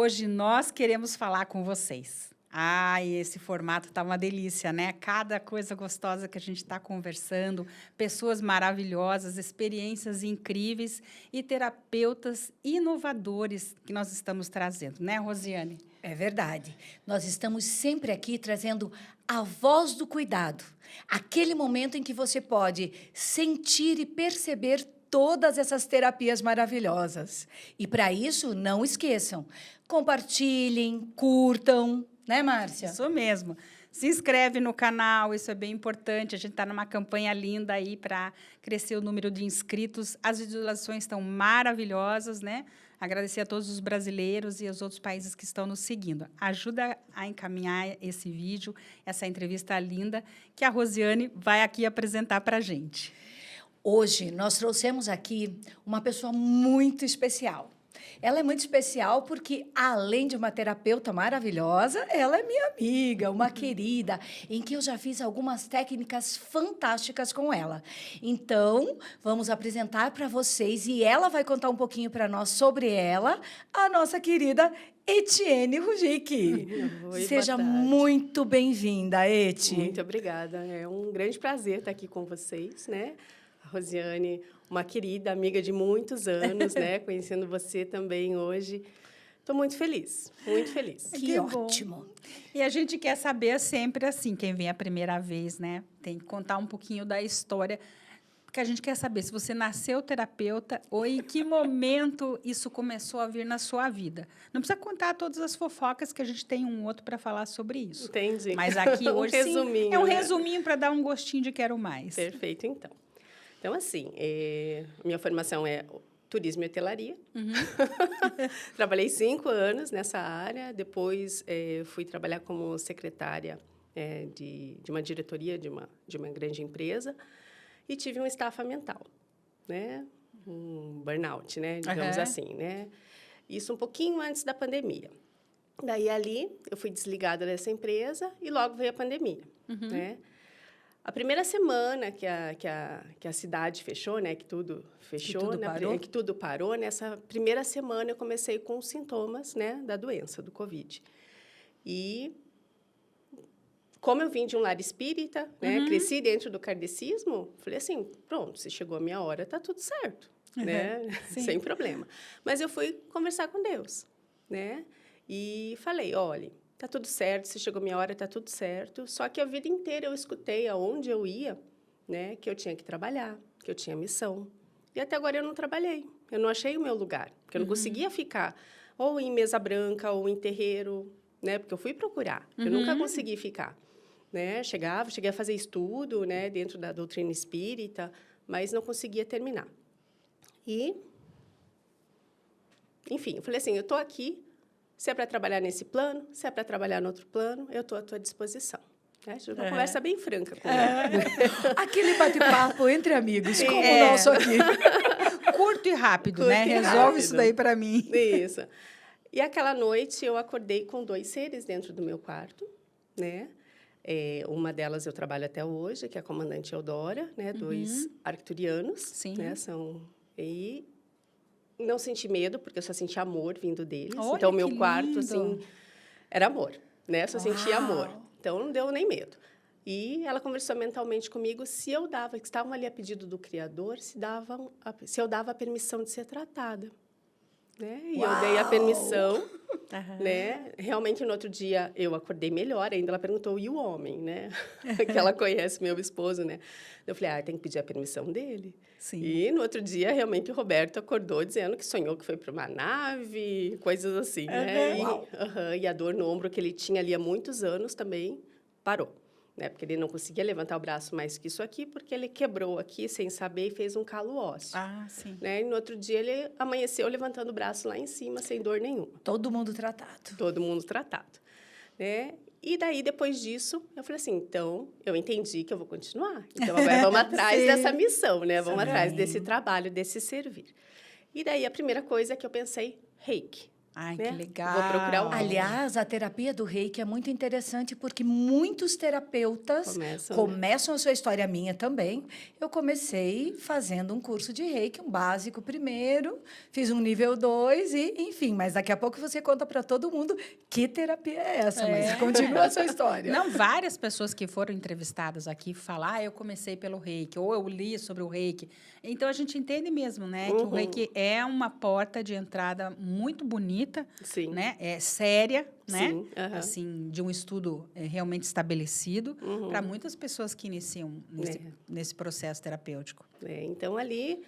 Hoje nós queremos falar com vocês. E esse formato tá uma delícia, né? Cada coisa gostosa que a gente está conversando, pessoas maravilhosas, experiências incríveis e terapeutas inovadores que nós estamos trazendo, né, Rosiane? É verdade. Nós estamos sempre aqui trazendo a voz do cuidado. Aquele momento em que você pode sentir e perceber todas essas terapias maravilhosas. E, para isso, não esqueçam, compartilhem, curtam, né, Márcia? Isso mesmo. Se inscreve no canal, isso é bem importante. A gente está numa campanha linda aí para crescer o número de inscritos. As visualizações estão maravilhosas, né? Agradecer a todos os brasileiros e os outros países que estão nos seguindo. Ajuda a encaminhar esse vídeo, essa entrevista linda, que a Rosiane vai aqui apresentar para a gente. Hoje, nós trouxemos aqui uma pessoa muito especial. Ela é muito especial porque, além de uma terapeuta maravilhosa, ela é minha amiga, uma querida, em que eu já fiz algumas técnicas fantásticas com ela. Então, vamos apresentar para vocês, e ela vai contar um pouquinho para nós sobre ela, a nossa querida Etienne Rujik. Oi, Seja boa tarde. muito bem-vinda, Eti. Muito obrigada. É um grande prazer estar aqui com vocês, né? A Rosiane, uma querida amiga de muitos anos, né? Conhecendo você também hoje. Estou muito feliz, muito feliz. Que ótimo. E a gente quer saber sempre assim, quem vem a primeira vez, né? Tem que contar um pouquinho da história, porque a gente quer saber se você nasceu terapeuta ou em que momento isso começou a vir na sua vida. Não precisa contar todas as fofocas, que a gente tem um outro para falar sobre isso. Entendi. Mas aqui hoje resuminho, sim, é um né? resuminho para dar um gostinho de quero mais. Perfeito, então. Então, assim, minha formação é turismo e hotelaria. Uhum. Trabalhei 5 anos nessa área. Depois, fui trabalhar como secretária de uma diretoria de uma grande empresa. E tive um estafa mental, né? Um burnout, né? Digamos assim, né? Isso um pouquinho antes da pandemia. Daí, ali, eu fui desligada dessa empresa e logo veio a pandemia, né? A primeira semana que a cidade fechou, né? Que tudo fechou, que tudo parou. Nessa primeira semana, eu comecei com os sintomas, né? Da doença, do Covid. E... como eu vim de um lar espírita, né, cresci dentro do kardecismo, falei assim, pronto, se chegou a minha hora, está tudo certo, né? Sem problema. Mas eu fui conversar com Deus, né? E falei, olha, está tudo certo, se chegou a minha hora, está tudo certo. Só que a vida inteira eu escutei aonde eu ia, né, que eu tinha que trabalhar, que eu tinha missão. E até agora eu não trabalhei, eu não achei o meu lugar, porque eu não conseguia ficar ou em mesa branca ou em terreiro, né? Porque eu fui procurar, eu nunca consegui ficar. Né? Cheguei a fazer estudo, né, dentro da doutrina espírita, mas não conseguia terminar. E, enfim, eu falei assim, eu estou aqui, se é para trabalhar nesse plano, se é para trabalhar no outro plano, eu estou à tua disposição. Né? Uma conversa bem franca com ele. Aquele bate-papo entre amigos, como o nosso aqui. Curto e rápido, né? Resolve isso daí para mim. Isso. E aquela noite eu acordei com 2 seres dentro do meu quarto, né? Uma delas eu trabalho até hoje, que é a comandante Eudora, né? 2 arcturianos. Sim. Né? E não senti medo, porque eu só senti amor vindo deles. Olha, então, o meu que quarto, lindo. assim, era amor, né? Só sentia amor. Então, não deu nem medo. E ela conversou mentalmente comigo se eu dava, que estavam ali a pedido do Criador, se eu dava a permissão de ser tratada. Né? E eu dei a permissão, né? Realmente, no outro dia, eu acordei melhor. Ainda ela perguntou, e o homem, né? Que ela conhece, meu esposo, né? Eu falei, tem que pedir a permissão dele. Sim. E, no outro dia, realmente, o Roberto acordou dizendo que sonhou que foi para uma nave, coisas assim, né? E a dor no ombro que ele tinha ali há muitos anos também parou. Né? Porque ele não conseguia levantar o braço mais que isso aqui, porque ele quebrou aqui sem saber e fez um calo ósseo. Sim. Né? E no outro dia ele amanheceu levantando o braço lá em cima, sem dor nenhuma. Todo mundo tratado. Todo mundo tratado. Né? E daí, depois disso, eu falei assim, então, eu entendi que eu vou continuar. Então, agora vamos atrás dessa missão, né? Vamos atrás desse trabalho, desse servir. E daí, a primeira coisa que eu pensei, reiki. Ai, né? que legal. Vou procurar o reiki. Aliás, a terapia do reiki é muito interessante porque muitos terapeutas começam a sua história, minha também. Eu comecei fazendo um curso de reiki, um básico primeiro, fiz um nível 2 e, enfim, mas daqui a pouco você conta para todo mundo que terapia é essa, mas continua a sua história. Não, várias pessoas que foram entrevistadas aqui falam, eu comecei pelo reiki, ou eu li sobre o reiki. Então, a gente entende mesmo, né, que o reiki é uma porta de entrada muito bonita, Sim. né? É séria, né? Sim, Assim, de um estudo realmente estabelecido para muitas pessoas que iniciam nesse processo terapêutico. Então, ali,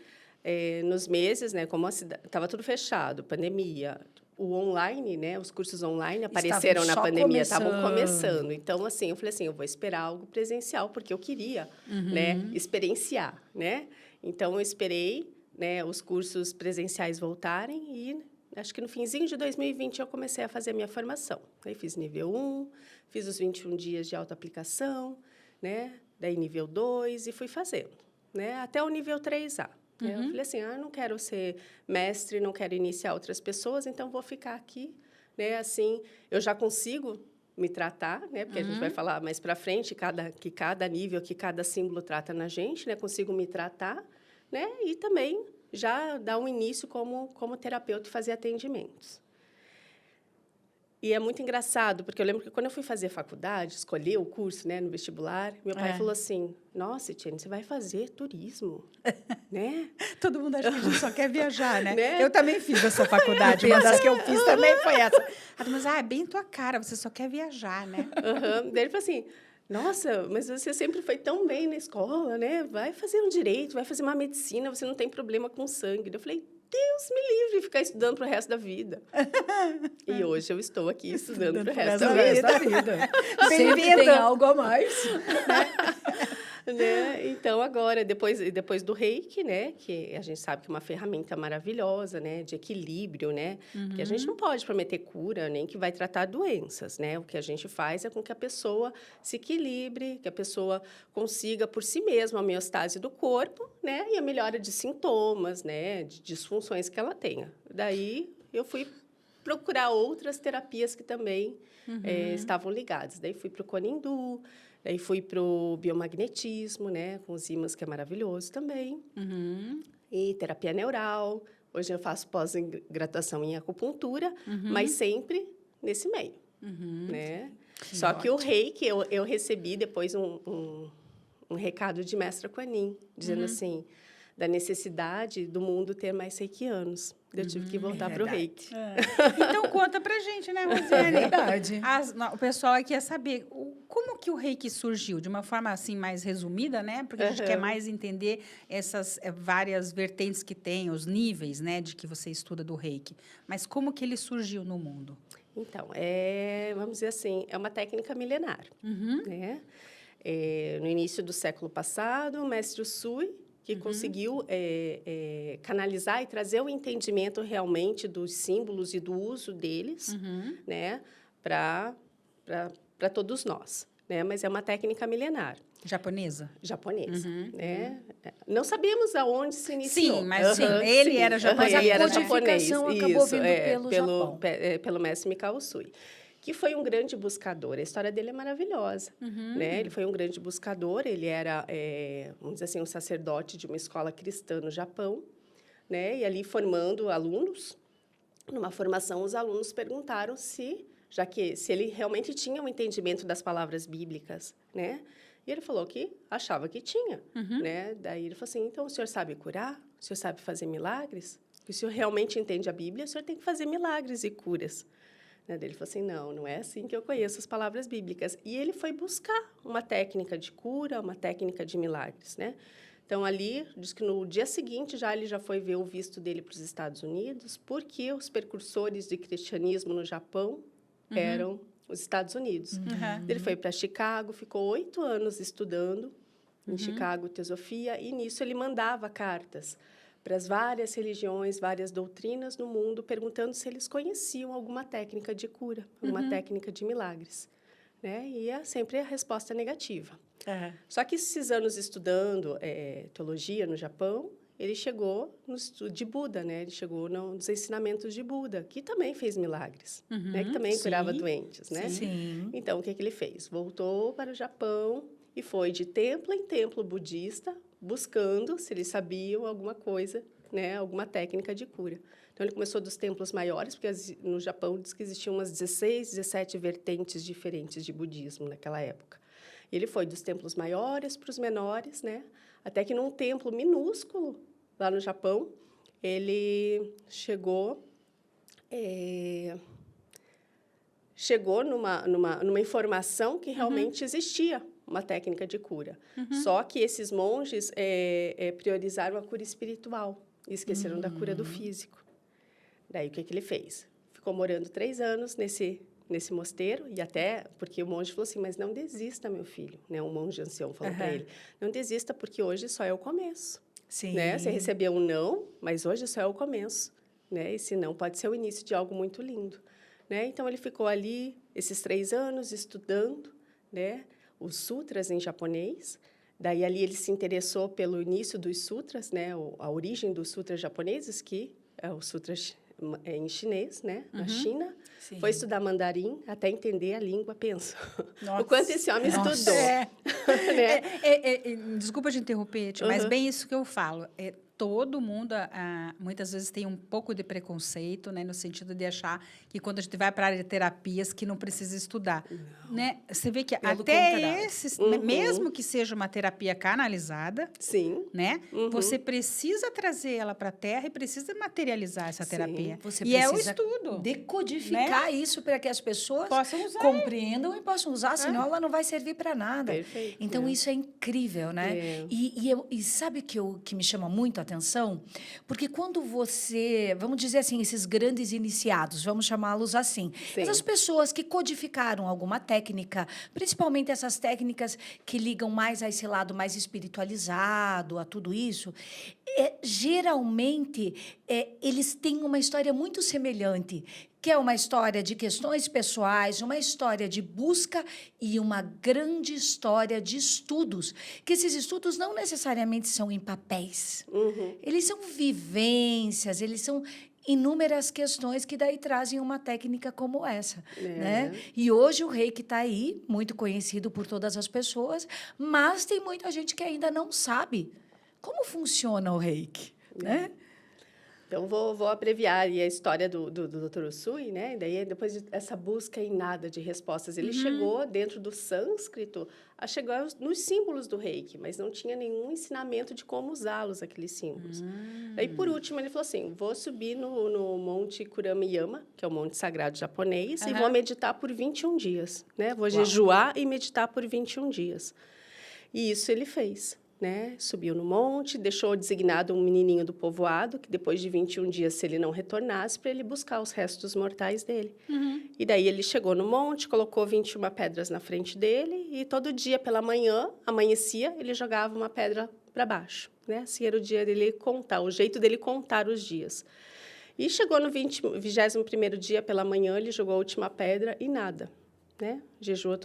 nos meses, né, como estava tudo fechado, pandemia, o online, né, os cursos online apareceram na pandemia, estavam começando. Então, assim, eu falei assim, eu vou esperar algo presencial, porque eu queria, né, experienciar, né? Então, eu esperei, né, os cursos presenciais voltarem e acho que no finzinho de 2020 eu comecei a fazer a minha formação. Aí fiz nível 1, fiz os 21 dias de autoaplicação, né? Daí nível 2 e fui fazendo, né? Até o nível 3A. Eu falei assim, eu não quero ser mestre, não quero iniciar outras pessoas, então vou ficar aqui, né? Assim, eu já consigo me tratar, né? Porque a gente vai falar mais para frente que cada nível, que cada símbolo trata na gente, né? Consigo me tratar, né? E também já dar um início como terapeuta e fazer atendimentos. E é muito engraçado, porque eu lembro que quando eu fui fazer faculdade, escolher o curso, né, no vestibular, meu pai falou assim, nossa, Etienne, você vai fazer turismo, né? Todo mundo acha que a gente só quer viajar, né? Né? Eu também fiz essa faculdade, uma das que eu fiz também foi essa. Mas, é bem tua cara, você só quer viajar, né? Daí ele falou assim, nossa, mas você sempre foi tão bem na escola, né? Vai fazer um direito, vai fazer uma medicina, você não tem problema com sangue. Eu falei, Deus me livre de ficar estudando para o resto da vida. E hoje eu estou aqui estudando para o resto da vida. Sempre tem algo a mais. Né? Então, agora, depois do reiki, né? Que a gente sabe que é uma ferramenta maravilhosa, né? De equilíbrio, né? Que a gente não pode prometer cura, nem que vai tratar doenças, né? O que a gente faz é com que a pessoa se equilibre, que a pessoa consiga, por si mesma, a homeostase do corpo, né? E a melhora de sintomas, né? De disfunções que ela tenha. Daí, eu fui procurar outras terapias que também estavam ligadas. Daí, fui para o Konindu, daí fui para o biomagnetismo, né, com os ímãs, que é maravilhoso também. E terapia neural. Hoje eu faço pós-graduação em acupuntura, mas sempre nesse meio. Né? Só que o reiki, eu recebi depois um recado de mestra Kuan-Yin, dizendo assim, da necessidade do mundo ter mais reikianos. Eu tive que voltar para o reiki. Então, conta pra gente, né, Rosiane? É verdade. O pessoal aqui quer saber como que o reiki surgiu, de uma forma assim mais resumida, né? Porque a gente quer mais entender essas várias vertentes que tem, os níveis, né, de que você estuda do reiki. Mas como que ele surgiu no mundo? Então, vamos dizer assim, é uma técnica milenar. Né? No início do século passado, o mestre Usui, que conseguiu canalizar e trazer o entendimento realmente dos símbolos e do uso deles, né, para todos nós. Né? Mas é uma técnica milenar. Japonesa? Japonesa. Né? Não sabemos aonde se iniciou. Sim, mas ele era japonês. Mas a codificação acabou vindo pelo Japão. Pelo mestre Mikao Usui, que foi um grande buscador. A história dele é maravilhosa. Né? Ele foi um grande buscador, ele era, vamos dizer assim, um sacerdote de uma escola cristã no Japão, né? E ali formando alunos. Numa formação, os alunos perguntaram se ele realmente tinha um entendimento das palavras bíblicas, né? E ele falou que achava que tinha, né? Daí ele falou assim, então o senhor sabe curar? O senhor sabe fazer milagres? Se o senhor realmente entende a Bíblia, o senhor tem que fazer milagres e curas. Ele falou assim, não é assim que eu conheço as palavras bíblicas. E ele foi buscar uma técnica de cura, uma técnica de milagres, né? Então, ali, diz que no dia seguinte ele já foi ver o visto dele para os Estados Unidos, porque os precursores de cristianismo no Japão eram os Estados Unidos. Ele foi para Chicago, ficou 8 anos estudando em Chicago, teosofia, e nisso ele mandava cartas para as várias religiões, várias doutrinas no mundo, perguntando se eles conheciam alguma técnica de cura, alguma técnica de milagres. Né? E sempre a resposta negativa. Só que esses anos estudando teologia no Japão, ele chegou no estudo de Buda, né? Ele chegou nos ensinamentos de Buda, que também fez milagres, né? Que também curava doentes, né? Sim. Então, o que ele fez? Voltou para o Japão e foi de templo em templo budista, buscando se eles sabiam alguma coisa, né? Alguma técnica de cura. Então, ele começou dos templos maiores, porque no Japão diz que existiam umas 16, 17 vertentes diferentes de budismo naquela época. E ele foi dos templos maiores para os menores, né? Até que num templo minúsculo, lá no Japão, ele chegou numa informação que realmente existia uma técnica de cura. Só que esses monges priorizaram a cura espiritual e esqueceram da cura do físico. Daí, o que ele fez? Ficou morando 3 anos nesse mosteiro, e até porque o monge falou assim, mas não desista, meu filho, né? Um monge ancião falou para ele, não desista, porque hoje só é o começo. Sim. Né? Você recebeu um não, mas hoje só é o começo. Né? Esse não pode ser o início de algo muito lindo. Né? Então, ele ficou ali esses 3 anos estudando, né? Os sutras em japonês. Daí, ali, ele se interessou pelo início dos sutras, né? A origem dos sutras japoneses, que é o sutra em chinês, né? Na China. Sim. Foi estudar mandarim até entender a língua, pensa. Nossa. O quanto esse homem estudou. Né? Desculpa te interromper, Tia, mas bem isso que eu falo. Todo mundo, muitas vezes, tem um pouco de preconceito, né, no sentido de achar que quando a gente vai para a área de terapias, que não precisa estudar. Né? Você vê que Pelo até contrário. esses, mesmo que seja uma terapia canalizada, Sim. né, você precisa trazer ela para a Terra e precisa materializar essa terapia. Você e é o precisa estudo. decodificar isso para que as pessoas Possam usar. compreendam e possam usar, senão ela não vai servir para nada. Perfeito, Então, isso é incrível, né? É. E sabe que me chama muito a atenção? Porque quando você, vamos dizer assim, esses grandes iniciados, vamos chamá-los assim, Sim. essas pessoas que codificaram alguma técnica, principalmente essas técnicas que ligam mais a esse lado mais espiritualizado, a tudo isso, geralmente eles têm uma história muito semelhante, que é uma história de questões pessoais, uma história de busca e uma grande história de estudos, que esses estudos não necessariamente são em papéis. Eles são vivências, eles são inúmeras questões que daí trazem uma técnica como essa, né? E hoje o reiki está aí, muito conhecido por todas as pessoas, mas tem muita gente que ainda não sabe como funciona o reiki, né? Então, vou abreviar aí a história do Dr. Usui, né? E daí, depois dessa busca em nada de respostas, ele chegou dentro do sânscrito a chegar nos símbolos do reiki, mas não tinha nenhum ensinamento de como usá-los, aqueles símbolos. Daí, por último, ele falou assim, vou subir no Monte Kuramiyama, que é o monte sagrado japonês, e vou meditar por 21 dias, né? Vou jejuar e meditar por 21 dias. E isso ele fez. Né? Subiu no monte, deixou designado um menininho do povoado, que depois de 21 dias, se ele não retornasse, para ele buscar os restos mortais dele. E daí ele chegou no monte, colocou 21 pedras na frente dele, e todo dia pela manhã, amanhecia, ele jogava uma pedra para baixo. Né? Assim era o dia dele contar, o jeito dele contar os dias. E chegou no 21º dia pela manhã, ele jogou a última pedra e nada. Né? Jejuou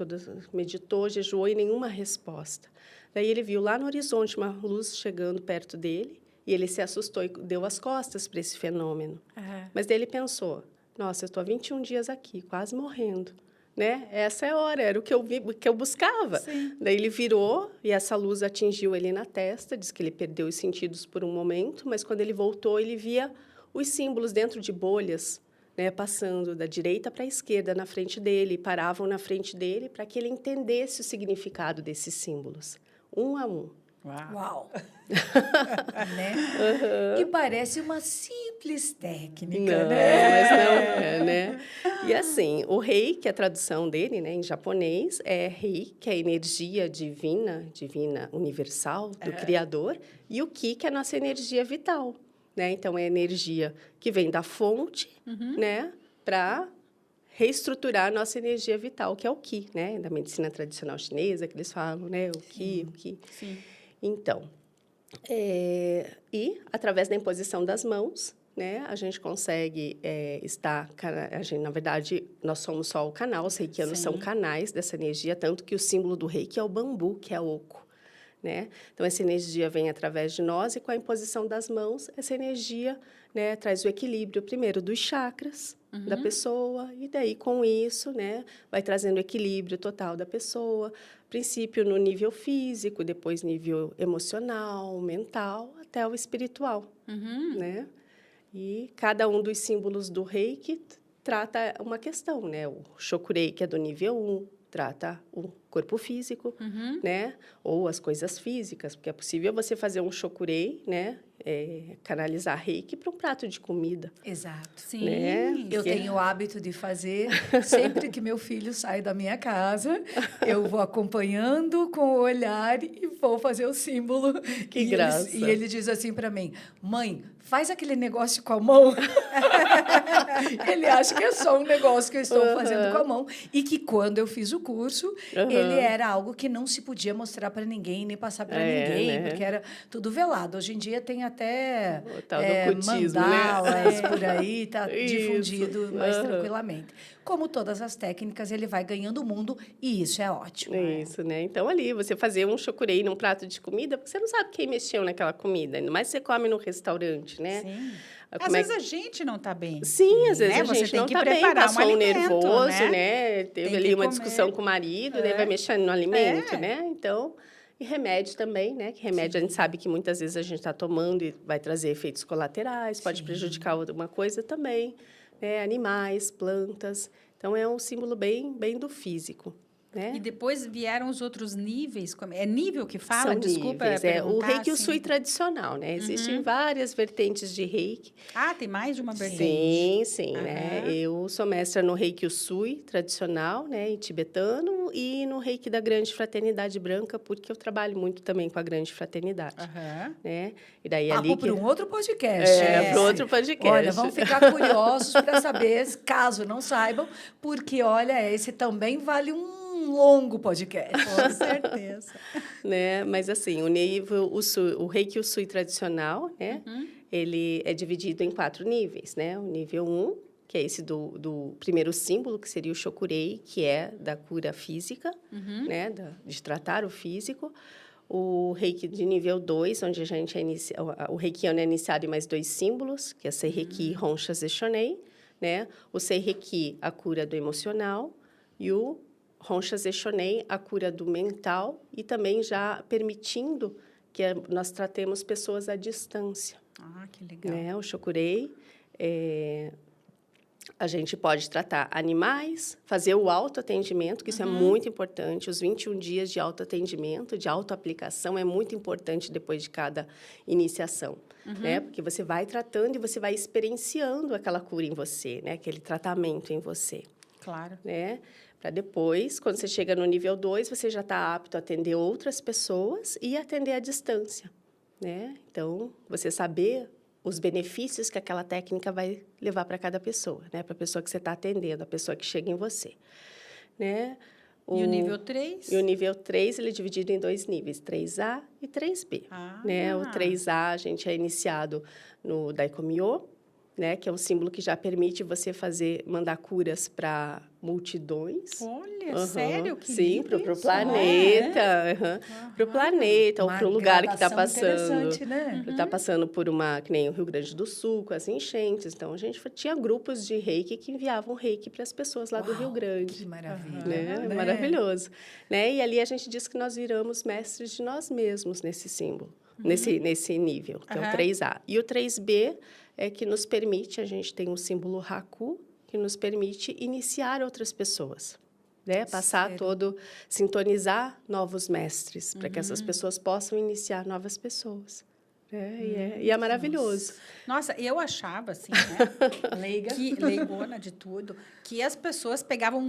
meditou, jejuou e nenhuma resposta. Daí ele viu lá no horizonte uma luz chegando perto dele e ele se assustou e deu as costas para esse fenômeno. Mas daí ele pensou, nossa, eu estou há 21 dias aqui, quase morrendo. Né? Essa é a hora, era o que eu buscava. Sim. Daí ele virou e essa luz atingiu ele na testa, diz que ele perdeu os sentidos por um momento, mas quando ele voltou, ele via os símbolos dentro de bolhas, né, passando da direita para a esquerda na frente dele, paravam na frente dele para que ele entendesse o significado desses símbolos, um a um. Uau! Né? E parece uma simples técnica, Não, né? mas não é, né? E assim, o rei, que é a tradução dele, né, em japonês, é rei, que é a energia divina universal do Criador, e o ki, que é a nossa energia vital. Né? Então, é a energia que vem da fonte, né, para reestruturar a nossa energia vital, que é o Qi, né, da medicina tradicional chinesa, que eles falam, né, o Qi, o Qi. Sim. Então, e através da imposição das mãos, né, a gente consegue na verdade, nós somos só o canal, os reikianos são canais dessa energia, tanto que o símbolo do reiki é o bambu, que é oco. né? Então, essa energia vem através de nós e com a imposição das mãos, essa energia, né, traz o equilíbrio, primeiro, dos chakras da pessoa, e daí, com isso, né, vai trazendo o equilíbrio total da pessoa, princípio no nível físico, depois nível emocional, mental, até o espiritual, né? E cada um dos símbolos do Reiki trata uma questão, né? O Shokurei, que é do nível 1, trata o corpo físico, né? Ou as coisas físicas, porque é possível você fazer um Shokurei, né? Canalizar Reiki para um prato de comida. Exato. Sim. Né? Eu tenho o hábito de fazer, sempre que meu filho sai da minha casa, eu vou acompanhando com o olhar e vou fazer o símbolo. Que graça. E ele diz assim para mim, mãe, faz aquele negócio com a mão. Ele acha que é só um negócio que eu estou fazendo com a mão. E que quando eu fiz o curso, ele era algo que não se podia mostrar para ninguém, nem passar para ninguém, né? porque era tudo velado. Hoje em dia tem até O tal do cultismo, mandalas né? por aí, está Isso. difundido mais tranquilamente. Como todas as técnicas, ele vai ganhando o mundo e isso é ótimo. Isso, né? Então, ali, você fazer um chokurei num prato de comida, porque você não sabe quem mexeu naquela comida, ainda mais se você come no restaurante, né? Sim. Como Às vezes a gente não está bem. Sim, às vezes né? a Você gente tem não que está bem, preparar passou um um alimento, nervoso, né? Tem Teve que ali uma comer. discussão com o marido, daí vai mexendo no alimento, É. né? Então, e remédio também, né? Que remédio a gente sabe que muitas vezes a gente está tomando e vai trazer efeitos colaterais, pode prejudicar alguma coisa também, né? Animais, plantas. Então, é um símbolo bem do físico, né? E depois vieram os outros níveis. É nível que fala? São Desculpa níveis. O perguntar, Reiki assim. Usui tradicional, né? Existem várias vertentes de Reiki. Ah, tem mais de uma vertente. Sim, sim, Aham. né? Eu sou mestra no Reiki Usui tradicional, né, em tibetano, e no Reiki da Grande Fraternidade Branca, porque eu trabalho muito também com a Grande Fraternidade, Aham. né? E daí Papo ali para um outro podcast. para outro podcast. Olha, vão ficar curiosos para saber, caso não saibam, porque, olha, esse também vale um longo podcast. Com certeza. Né? Mas assim, o Reiki Usui tradicional, né? Ele é dividido em 4 níveis, né? O nível 1, que é esse do primeiro símbolo, que seria o Shokurei, que é da cura física, né? De tratar o físico. O Reiki de nível 2, onde a gente o Reikiano é iniciado em mais 2 símbolos, que é Seireki, Honsha Zeishonei, né? O Seireki, a cura do emocional, e o Honsha Zeishonei, a cura do mental, e também já permitindo que nós tratemos pessoas à distância. Ah, que legal. Né? O Shokurei, a gente pode tratar animais, fazer o autoatendimento, que isso é muito importante. Os 21 dias de autoatendimento, de autoaplicação, é muito importante depois de cada iniciação. Né? Porque você vai tratando e você vai experienciando aquela cura em você, né? Aquele tratamento em você. Claro. Né? Para depois, quando você chega no nível 2, você já está apto a atender outras pessoas e atender à distância. Né? Então, você saber os benefícios que aquela técnica vai levar para cada pessoa, né? Para a pessoa que você está atendendo, a pessoa que chega em você. Né? E o nível 3? E o nível 3, ele é dividido em 2 níveis, 3A e 3B. Né? O 3A, a gente é iniciado no Daikomyo, né? Que é um símbolo que já permite você mandar curas para multidões. Olha, sério? Que sim, lindo para o isso. planeta. Para o planeta, ou Uma para o lugar que está gradação passando. interessante, né? Está passando por que nem o Rio Grande do Sul, com as enchentes. Então, a gente tinha grupos de reiki que enviavam reiki para as pessoas lá do Rio Grande. Que maravilha. Né? Né? Maravilhoso. Né? E ali a gente diz que nós viramos mestres de nós mesmos nesse símbolo, nesse nível, que é o 3A. E o 3B é que nos permite, a gente tem um símbolo Haku, que nos permite iniciar outras pessoas, né? Sintonizar novos mestres, para que essas pessoas possam iniciar novas pessoas. E é maravilhoso. Nossa, eu achava, assim, né? Leigona de tudo, que as pessoas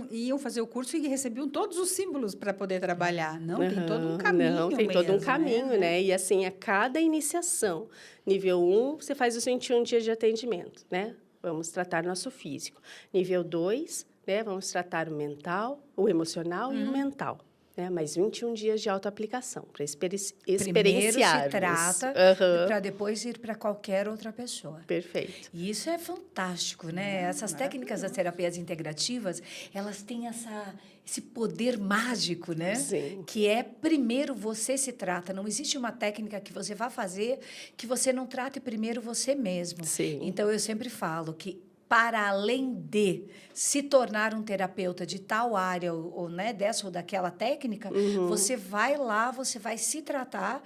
iam fazer o curso e recebiam todos os símbolos para poder trabalhar. Não, tem todo um caminho. Não, tem todo um mesmo, caminho, né? E assim, a cada iniciação, nível 1, você faz os 21 dias de atendimento, né? Vamos tratar nosso físico. Nível 2, né? Vamos tratar o mental, o emocional e o mental. né? Mais 21 dias de autoaplicação para experienciar. Primeiro se trata para depois ir para qualquer outra pessoa. Perfeito. E isso é fantástico, né? Essas técnicas das terapias integrativas, elas têm esse poder mágico, né? Sim. Que é, primeiro você se trata. Não existe uma técnica que você vá fazer que você não trate primeiro você mesmo. Sim. Então, eu sempre falo que, para além de se tornar um terapeuta de tal área, ou né, dessa ou daquela técnica, você vai lá, você vai se tratar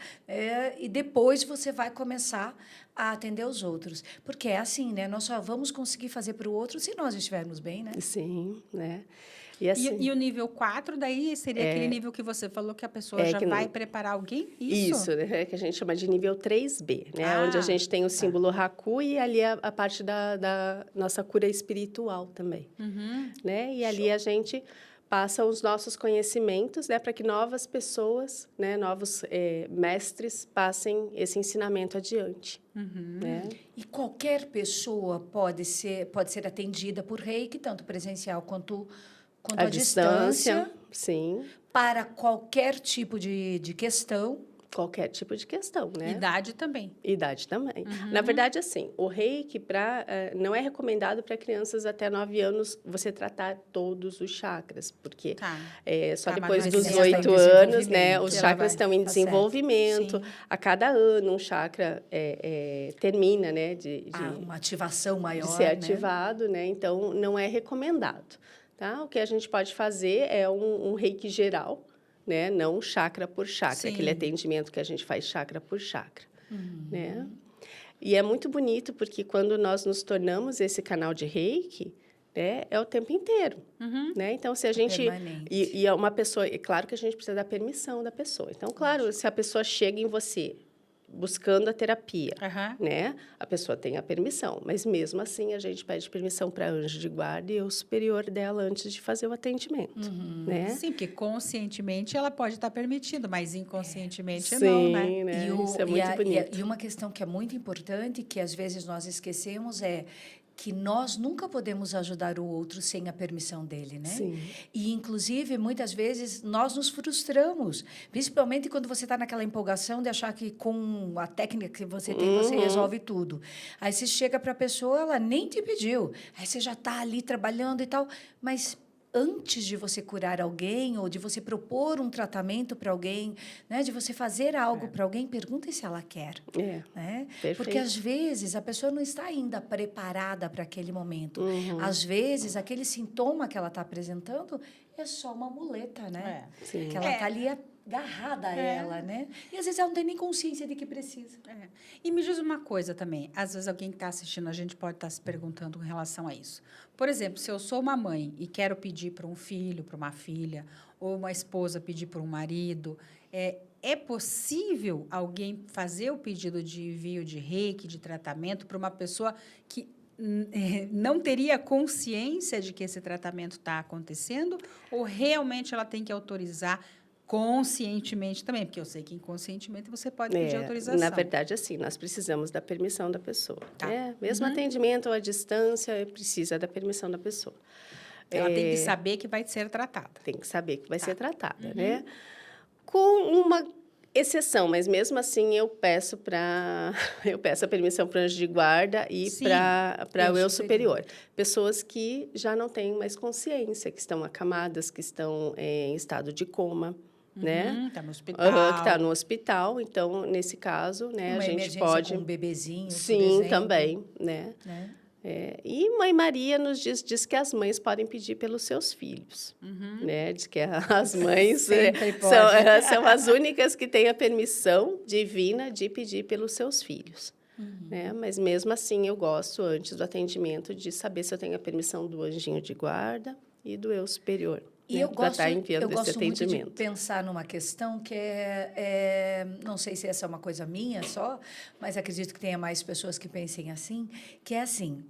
e depois você vai começar a atender os outros. Porque é assim, né? Nós só vamos conseguir fazer para o outro se nós estivermos bem, né? Sim, né? E, assim, E o nível 4, daí, seria aquele nível que você falou que a pessoa já vai preparar alguém? Isso, né? Que a gente chama de nível 3B, né? Onde a gente tem o símbolo Haku e ali a parte da nossa cura espiritual também. Né? E ali a gente passa os nossos conhecimentos, né? Para que novas pessoas, né? Novos mestres passem esse ensinamento adiante. Né? E qualquer pessoa pode ser atendida por reiki, tanto presencial quanto à distância, sim. para qualquer tipo de questão. Qualquer tipo de questão, né? Idade também. Idade também. Na verdade, assim, o reiki não é recomendado para crianças até 9 anos você tratar todos os chakras, porque só depois dos 8 anos, né, os chakras estão em desenvolvimento. A cada ano, um chakra termina, né, de uma ativação maior, de ser ativado, né? Então, não é recomendado. Tá? O que a gente pode fazer é um reiki geral, né? Não chakra por chakra, aquele atendimento que a gente faz chakra por chakra. Né? E é muito bonito, porque quando nós nos tornamos esse canal de reiki, né, é o tempo inteiro. Né? Então, se a gente... E é uma pessoa... É claro que a gente precisa da permissão da pessoa. Então, claro, se a pessoa chega em você buscando a terapia, né? A pessoa tem a permissão, mas mesmo assim a gente pede permissão para anjo de guarda e o superior dela antes de fazer o atendimento, né? Sim, porque conscientemente ela pode estar permitindo, mas inconscientemente Sim, não, né? né? Isso é muito bonito. E uma questão que é muito importante, que às vezes nós esquecemos, é que nós nunca podemos ajudar o outro sem a permissão dele, né? Sim. E, inclusive, muitas vezes, nós nos frustramos, principalmente quando você está naquela empolgação de achar que com a técnica que você tem, você resolve tudo. Aí você chega para a pessoa, ela nem te pediu. Aí você já está ali trabalhando e tal, mas antes de você curar alguém ou de você propor um tratamento para alguém, né, de você fazer algo para alguém, pergunta se ela quer. Né? Porque, às vezes, a pessoa não está ainda preparada para aquele momento. Às vezes, aquele sintoma que ela está apresentando é só uma muleta, né? Que ela está ali agarrada a ela, né? E, às vezes, ela não tem nem consciência de que precisa. E me diz uma coisa também. Às vezes, alguém que está assistindo a gente pode estar se perguntando em relação a isso. Por exemplo, se eu sou uma mãe e quero pedir para um filho, para uma filha, ou uma esposa pedir para um marido, é possível alguém fazer o pedido de envio de reiki, de tratamento, para uma pessoa que não teria consciência de que esse tratamento está acontecendo? Ou realmente ela tem que autorizar conscientemente também? Porque eu sei que inconscientemente você pode pedir autorização. Na verdade, assim, nós precisamos da permissão da pessoa. Mesmo atendimento à distância, precisa da permissão da pessoa. Ela tem que saber que vai ser tratada. Tem que saber que vai ser tratada, né? Com uma exceção, mas mesmo assim eu peço a permissão para o anjo de guarda e para o eu superior. Pessoas que já não têm mais consciência, que estão acamadas, que estão em estado de coma, né? Está no hospital. Que está no hospital. Então, nesse caso, né, a gente pode... com um bebezinho, sim, por exemplo. Também, né? E Mãe Maria nos diz que as mães podem pedir pelos seus filhos, né? Diz que as mães são as únicas que têm a permissão divina de pedir pelos seus filhos. Né? Mas, mesmo assim, eu gosto, antes do atendimento, de saber se eu tenho a permissão do anjinho de guarda e do eu superior. E eu gosto muito de pensar numa questão que não sei se essa é uma coisa minha só, mas acredito que tenha mais pessoas que pensem assim, que é assim,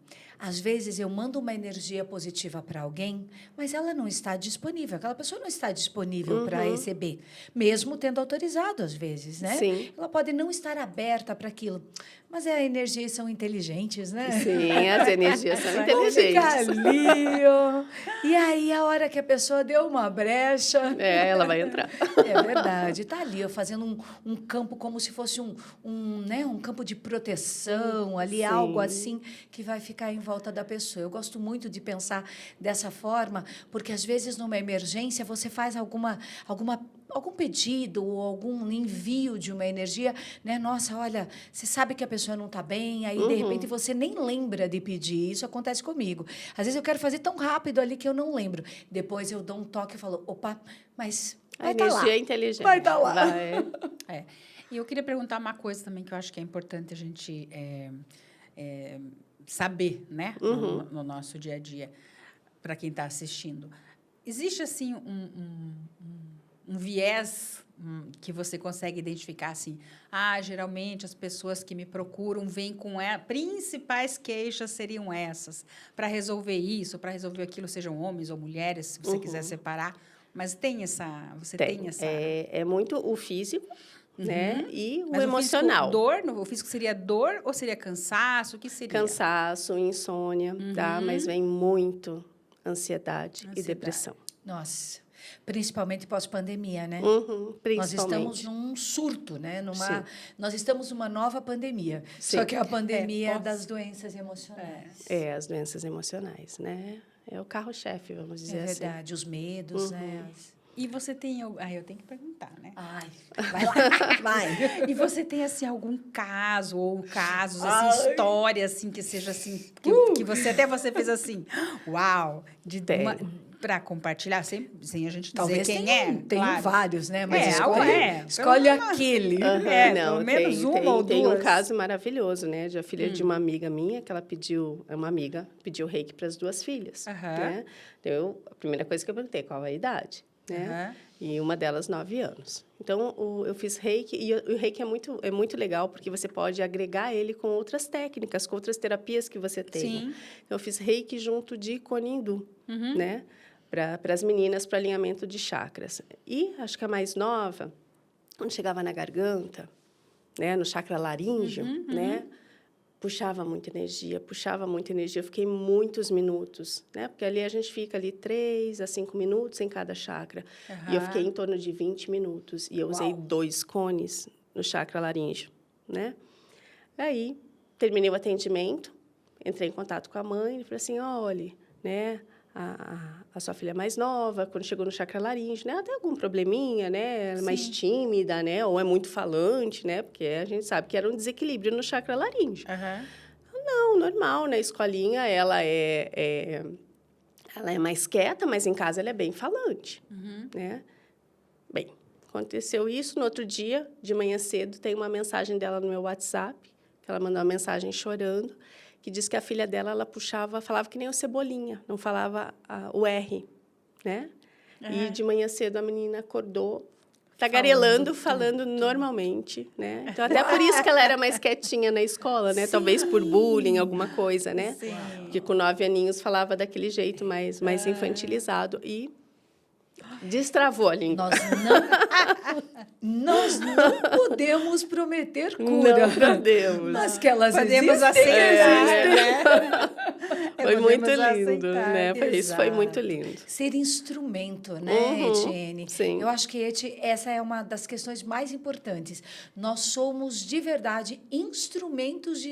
Às vezes eu mando uma energia positiva para alguém, mas ela não está disponível. Aquela pessoa não está disponível para receber, mesmo tendo autorizado, às vezes, né? Sim. Ela pode não estar aberta para aquilo. Mas as energias são inteligentes, né? Sim, as energias são Vão ficar inteligentes. ali, ó. E aí, a hora que a pessoa deu uma brecha... Ela vai entrar. É verdade. Está ali, ó, fazendo um campo como se fosse um campo de proteção, ali, Sim. algo assim que vai ficar em volta da pessoa. Eu gosto muito de pensar dessa forma, porque, às vezes, numa emergência, você faz algum pedido ou algum envio de uma energia, né? Nossa, olha, você sabe que a pessoa não está bem, aí, de repente, você nem lembra de pedir. Isso acontece comigo. Às vezes, eu quero fazer tão rápido ali que eu não lembro. Depois, eu dou um toque e falo, opa, mas vai estar lá. Energia inteligente. Vai estar lá. É. E eu queria perguntar uma coisa também que eu acho que é importante a gente saber, né, no nosso dia a dia, para quem está assistindo. Existe, assim, um viés que você consegue identificar, assim, geralmente as pessoas que me procuram vêm com principais queixas seriam essas, para resolver isso, para resolver aquilo, sejam homens ou mulheres, se você quiser separar, mas tem essa... Tem essa... É muito o físico, né? E o Mas emocional. O físico seria dor ou seria cansaço? O que seria? Cansaço, insônia, tá? Mas vem muito ansiedade e depressão. Nossa, principalmente pós-pandemia, né? Principalmente. Nós estamos num surto, né? Nós estamos numa nova pandemia. Sim. Só que a pandemia das doenças emocionais. As doenças emocionais, né? É o carro-chefe, vamos dizer assim. É verdade, os medos, né? E você tem... eu tenho que perguntar, né? Vai lá, vai. E você tem, assim, algum caso ou casos, assim, história, assim, que seja, assim, que você fez assim, uau, para compartilhar, sem a gente dizer quem é. Tem claro. vários, né? Mas escolhe aquele. Pelo menos uma ou duas. Tem um caso maravilhoso, né? De a filha de uma amiga minha, que ela pediu reiki para as duas filhas. Né? Então, a primeira coisa que eu perguntei, qual a idade? Né? E uma delas, 9 anos. Então, eu fiz reiki, e o reiki é muito legal, porque você pode agregar ele com outras técnicas, com outras terapias que você tem. Sim. Então, eu fiz reiki junto de Konindu, né? Para as meninas, para alinhamento de chakras. E, acho que a mais nova, quando chegava na garganta, né? No chakra laríngeo, né? Puxava muita energia. Eu fiquei muitos minutos, né? Porque ali a gente fica ali 3 a 5 minutos em cada chakra. E eu fiquei em torno de 20 minutos. E eu usei 2 cones no chakra laríngeo, né? Aí, terminei o atendimento, entrei em contato com a mãe e falei assim, olha, né? A sua filha mais nova, quando chegou no chakra laríngeo, né? Ela tem algum probleminha, né? Ela é mais tímida, né? Ou é muito falante, né? Porque a gente sabe que era um desequilíbrio no chakra laríngeo. Não, normal, na escolinha ela é mais quieta, mas em casa ela é bem falante, né? Bem, aconteceu isso. No outro dia, de manhã cedo, tem uma mensagem dela no meu WhatsApp, que ela mandou uma mensagem chorando, que diz que a filha dela, ela falava que nem o Cebolinha, não falava o R, né? E de manhã cedo a menina acordou, tagarelando, falando normalmente, né? Então, até por isso que ela era mais quietinha na escola, né? Talvez por bullying, alguma coisa, né? Sim. Porque com 9 aninhos falava daquele jeito mais infantilizado e destravou a língua. Nós não podemos prometer cura. Não podemos. Mas que elas podemos existem, né? Foi muito lindo, aceitar, né? Isso foi muito lindo. Ser instrumento, né, Etienne? Sim. Eu acho que essa é uma das questões mais importantes. Nós somos, de verdade, instrumentos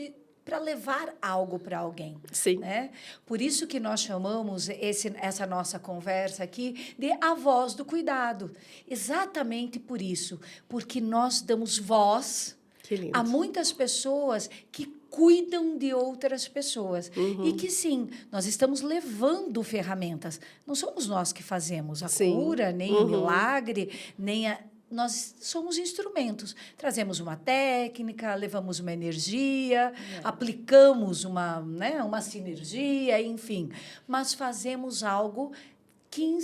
para levar algo para alguém. Sim. Né? Por isso que nós chamamos essa nossa conversa aqui de a voz do cuidado. Exatamente por isso. Porque nós damos voz a muitas pessoas que cuidam de outras pessoas. E que, sim, nós estamos levando ferramentas. Não somos nós que fazemos a cura, nem o milagre, nem nós somos instrumentos. Trazemos uma técnica, levamos uma energia, aplicamos uma sinergia, enfim. Mas fazemos algo que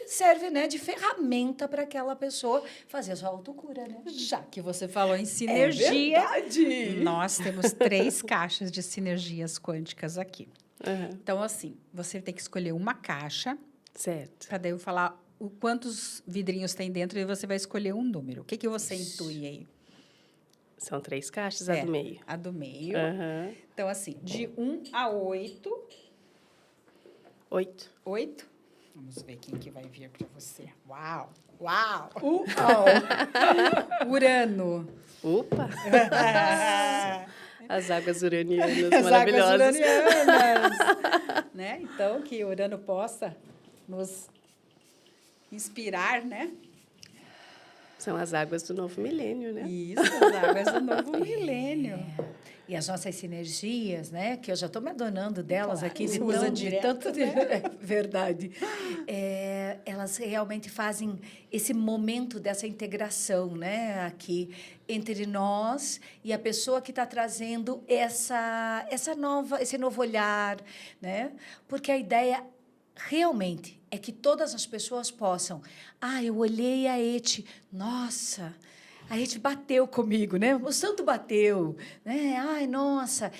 serve, né, de ferramenta para aquela pessoa fazer a sua autocura, né? Já que você falou em sinergia, verdade. Nós temos 3 caixas de sinergias quânticas aqui. Aham. Então, assim, você tem que escolher uma caixa, Certo. para daí eu falar quantos vidrinhos tem dentro e você vai escolher um número. O que que você intui aí? São 3 caixas, a do meio. A do meio. Aham. Então, assim, de 1 a 8. 8. 8. Vamos ver quem que vai vir para você. Uau! Uau! Urano. Opa! As águas uranianas As maravilhosas. águas uranianas. Né? Então, que Urano possa nos inspirar, né? São as águas do novo milênio, né? Isso, as águas do novo milênio. E as nossas sinergias, né? Que eu já estou me adonando delas Claro, aqui. você de usa tanto- direto, tanto de- né? É verdade. Elas realmente fazem esse momento dessa integração, né? Aqui entre nós e a pessoa que está trazendo esse novo olhar, né? Porque a ideia realmente é que todas as pessoas possam. Ah, eu olhei a Eti, nossa, a Eti bateu comigo, né? O santo bateu, né? Ai, nossa,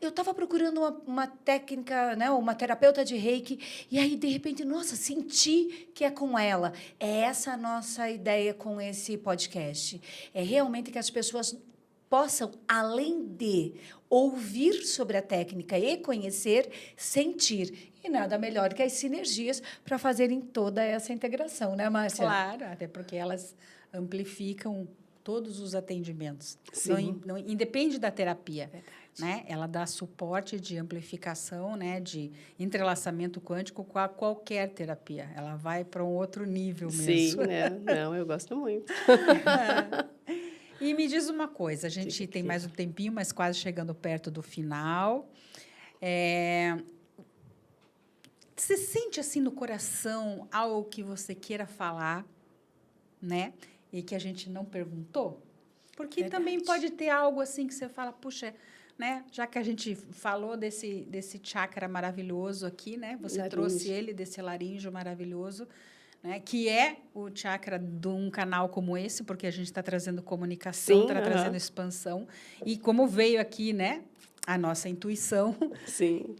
eu estava procurando uma técnica, né? Uma terapeuta de Reiki e aí de repente, nossa, senti que é com ela. É essa a nossa ideia com esse podcast. É realmente que as pessoas possam, além de ouvir sobre a técnica e conhecer, sentir. E nada melhor que as sinergias para fazerem toda essa integração, né, Márcia? Claro, até porque elas amplificam todos os atendimentos. Sim. Não independe da terapia. Né? Ela dá suporte de amplificação, né? De entrelaçamento quântico com qualquer terapia. Ela vai para um outro nível mesmo. Sim, né? Não, eu gosto muito. E me diz uma coisa, a gente Diga, tem querida. mais um tempinho, mas quase chegando perto do final. Você sente assim no coração algo que você queira falar, né? E que a gente não perguntou? Porque Verdade. também pode ter algo assim que você fala, puxa, né? Já que a gente falou desse chakra maravilhoso aqui, né? Você Laríngeo. trouxe ele desse laríngeo maravilhoso, né? Que é o chakra de um canal como esse, porque a gente está trazendo comunicação, Sim, está aham. trazendo expansão. E como veio aqui, né? A nossa intuição. Sim.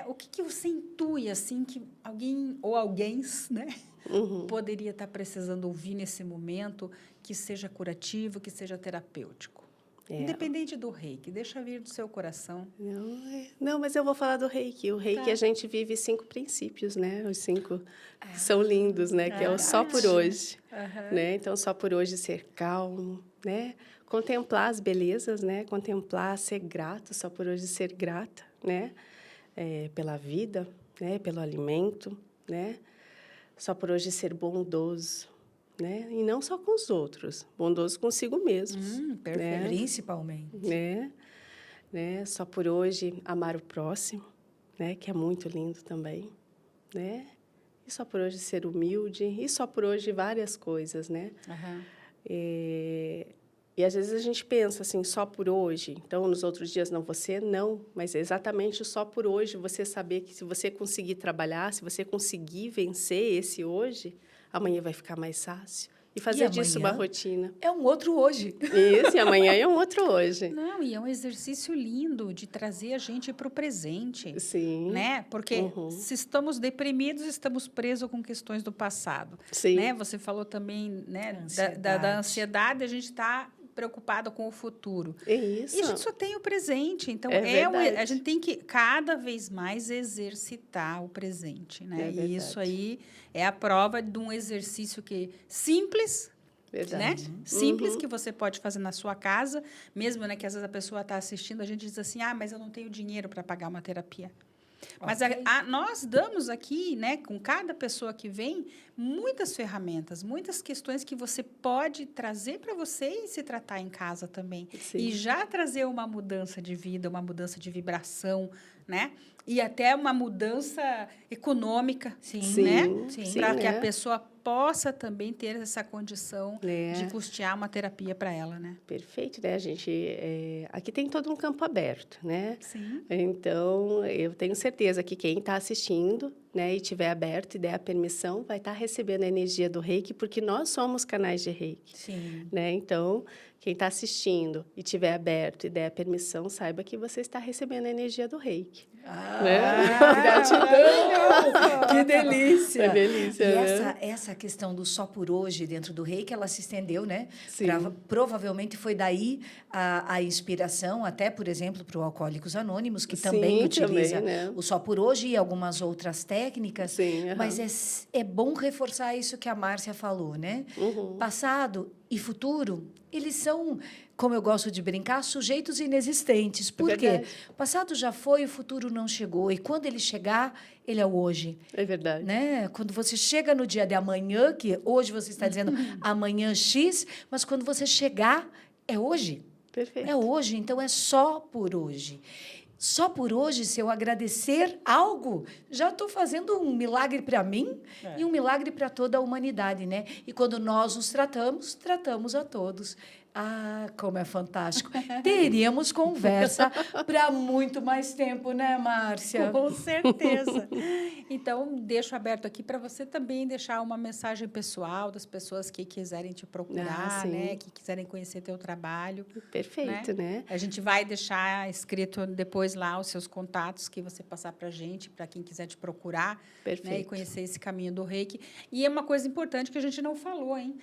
O que você intui, assim, que alguém ou alguém, né? Uhum. Poderia estar precisando ouvir nesse momento, que seja curativo, que seja terapêutico? Independente do reiki, deixa vir do seu coração. Não, mas eu vou falar do Reiki. O Reiki, Tá. a gente vive 5 princípios, né? Os 5 que são lindos, né? Que é o só por verdade. hoje. Né? Então, só por hoje ser calmo, né? Contemplar as belezas, né? Contemplar, ser grato, só por hoje ser grata, né? Pela vida, né? Pelo alimento, né? Só por hoje ser bondoso, né? E não só com os outros, bondoso consigo mesmo. Perfeito. né? Principalmente. Né? Só por hoje amar o próximo, né? Que é muito lindo também, né? E só por hoje ser humilde, e só por hoje várias coisas, né? Aham. E às vezes a gente pensa assim, só por hoje, então nos outros dias não você, não, mas é exatamente só por hoje você saber que se você conseguir trabalhar, se você conseguir vencer esse hoje, amanhã vai ficar mais fácil. E fazer disso uma amanhã? rotina. É um outro hoje. Isso, e amanhã é um outro hoje. Não, e é um exercício lindo de trazer a gente para o presente. Sim. Né? Porque se estamos deprimidos, estamos presos com questões do passado. Sim. Né? Você falou também, né, da ansiedade, a gente está preocupado com o futuro. É isso. E a gente só tem o presente. Então, verdade. a gente tem que cada vez mais exercitar o presente. Né? É E isso verdade. aí é a prova de um exercício simples, Verdade. né? Simples, que você pode fazer na sua casa, mesmo, né, que às vezes a pessoa está assistindo, a gente diz assim, mas eu não tenho dinheiro para pagar uma terapia. Mas nós damos aqui, né, com cada pessoa que vem, muitas ferramentas, muitas questões que você pode trazer para você e se tratar em casa também. Sim. E já trazer uma mudança de vida, uma mudança de vibração, né? E até uma mudança econômica, Sim. né? Sim, Para que a né? pessoa possa também ter essa condição É. de custear uma terapia para ela, né? Perfeito, né? A gente aqui tem todo um campo aberto, né? Sim. Então, eu tenho certeza que quem está assistindo, né, e tiver aberto e der a permissão, vai estar recebendo a energia do Reiki, porque nós somos canais de Reiki, Sim. né? Então, quem está assistindo e tiver aberto e der a permissão, saiba que você está recebendo a energia do reiki. Gratidão! Que delícia! É delícia, E né? essa questão do só por hoje dentro do reiki, ela se estendeu, né? Sim. Provavelmente foi daí a inspiração, até, por exemplo, para o Alcoólicos Anônimos, que Sim, também utiliza também, né? o só por hoje e algumas outras técnicas. Sim, aham. Mas é bom reforçar isso que a Márcia falou, né? Passado e futuro, eles são, como eu gosto de brincar, sujeitos inexistentes. Por quê? verdade. O passado já foi, o futuro não chegou. E quando ele chegar, ele é o hoje. É verdade. Né? Quando você chega no dia de amanhã, que hoje você está dizendo amanhã X, mas quando você chegar, é hoje. Perfeito. É hoje, então é só por hoje. Só por hoje, se eu agradecer algo, já estou fazendo um milagre para mim e um milagre para toda a humanidade, né? E quando nós nos tratamos, tratamos a todos. Ah, como é fantástico. Teríamos conversa para muito mais tempo, né, Márcia? Com certeza. Então, deixo aberto aqui para você também deixar uma mensagem pessoal das pessoas que quiserem te procurar, sim. né? Que quiserem conhecer teu trabalho. Perfeito, né? A gente vai deixar escrito depois lá os seus contatos que você passar para a gente, para quem quiser te procurar, né? E Perfeito. conhecer esse caminho do reiki. E é uma coisa importante que a gente não falou, hein?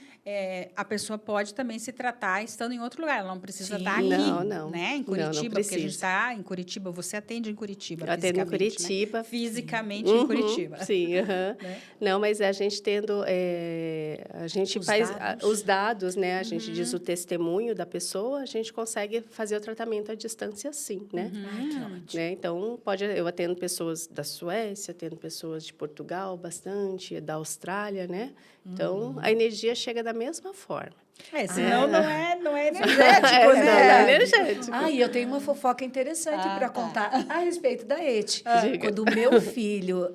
A pessoa pode também se tratar estando em outro lugar. Ela não precisa Sim. estar aqui, Não. né? Em Não Curitiba, porque a gente precisa. está em Curitiba. Você atende em Curitiba, Eu atendo em fisicamente, Curitiba. né? Fisicamente em Curitiba. Sim, aham. Né? Não, mas a gente tendo... a gente Os faz dados. os dados, né? A gente diz o testemunho da pessoa, a gente consegue fazer o tratamento à distância, sim, né? Ai, que ótimo. Né? Então, eu atendo pessoas da Suécia, atendo pessoas de Portugal, bastante, da Austrália, né? Então, a energia chega da mesma forma. Senão não é energético, Não é né? energético. Ah, e eu tenho uma fofoca interessante para tá. contar a respeito da Eti. Diga. Quando o meu filho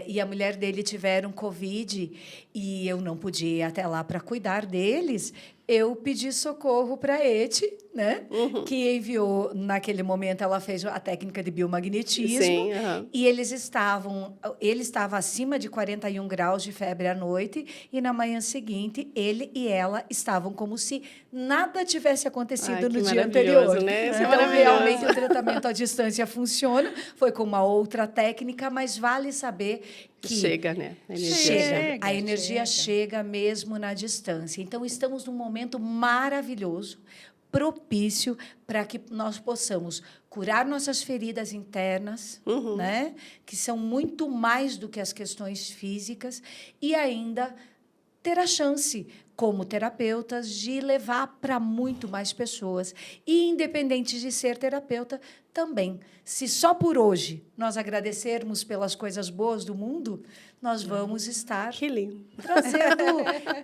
e a mulher dele tiveram Covid e eu não podia ir até lá para cuidar deles, eu pedi socorro para a Eti, né? Que enviou, naquele momento, ela fez a técnica de biomagnetismo. Sim, aham. E ele estava acima de 41 graus de febre à noite e na manhã seguinte ele e ela estavam como se nada tivesse acontecido Ai, no que dia maravilhoso, anterior. né? Isso é Então, maravilhoso. realmente, o tratamento à distância funciona. Foi com uma outra técnica, mas vale saber que Chega, né? A energia Chega. a energia chega mesmo na distância. Então, estamos num momento maravilhoso, propício para que nós possamos curar nossas feridas internas, né? Que são muito mais do que as questões físicas, e ainda ter a chance, como terapeutas, de levar para muito mais pessoas. E, independente de ser terapeuta, também. Se só por hoje nós agradecermos pelas coisas boas do mundo, nós vamos estar Que lindo. trazendo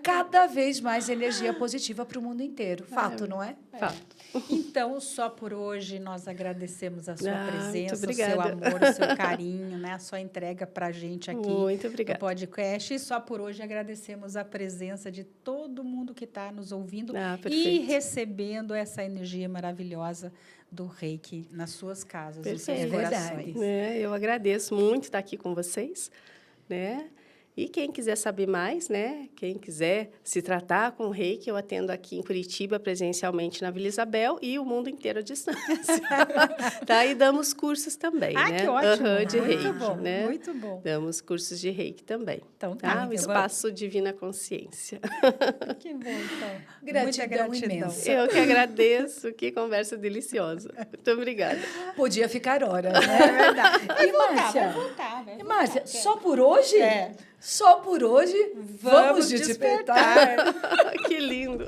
cada vez mais energia positiva para o mundo inteiro. Fato, não é? Fato. Então, só por hoje, nós agradecemos a sua Muito presença, o obrigada. seu amor, o seu carinho, né? A sua entrega para a gente aqui Muito obrigada. no podcast. E só por hoje agradecemos a presença de todo mundo que está nos ouvindo e Perfeito. recebendo essa energia maravilhosa do reiki nas suas casas, nos seus Perfeito. É verdade. corações. Eu agradeço muito estar aqui com vocês, né? E quem quiser saber mais, né? Quem quiser se tratar com o reiki, eu atendo aqui em Curitiba, presencialmente na Vila Isabel, e o mundo inteiro à distância. Tá? E damos cursos também, né? Que ótimo! De Muito reiki, bom, né? muito bom. Damos cursos de reiki também. Então, Tá? O então Espaço Divina Consciência. Que bom, então. Gratidão Muita gratidão. imensa. Eu que agradeço. Que conversa deliciosa. Muito obrigada. Podia ficar horas, né? É verdade. E, Márcia? Vai E, Márcia, só por hoje? É. Só por hoje, vamos despertar. Que lindo.